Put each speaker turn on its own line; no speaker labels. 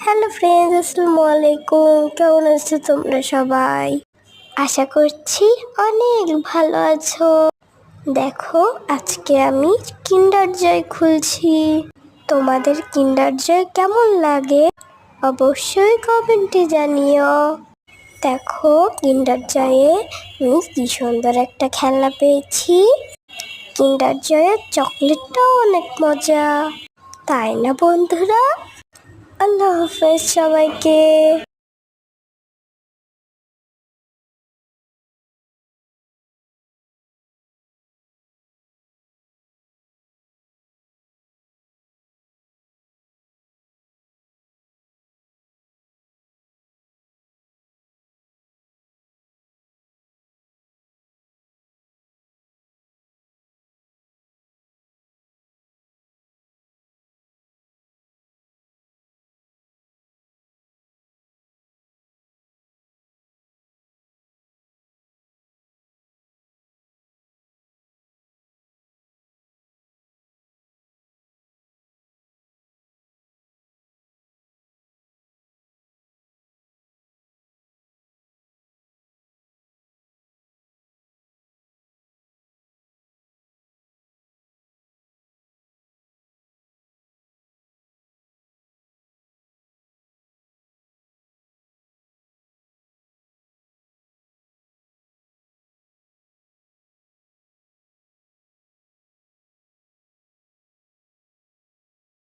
Hello friends, আসসালামু আলাইকুম। কেমন আছো তোমরা সবাই? আশা করছি অনেক ভালো আছো। দেখো, আজকে আমি কিন্ডার জয় খুলছি। তোমাদের কিন্ডার জয় কেমন লাগে অবশ্যই কমেন্টে জানিও। দেখো, কিন্ডার জয়ে আমি কি সুন্দর একটা খেলনা পেয়েছি। কিন্ডার জয়ের চকলেটটাও অনেক মজা, তাই না বন্ধুরা? আল্লাহ হাফেজ সবাইকে।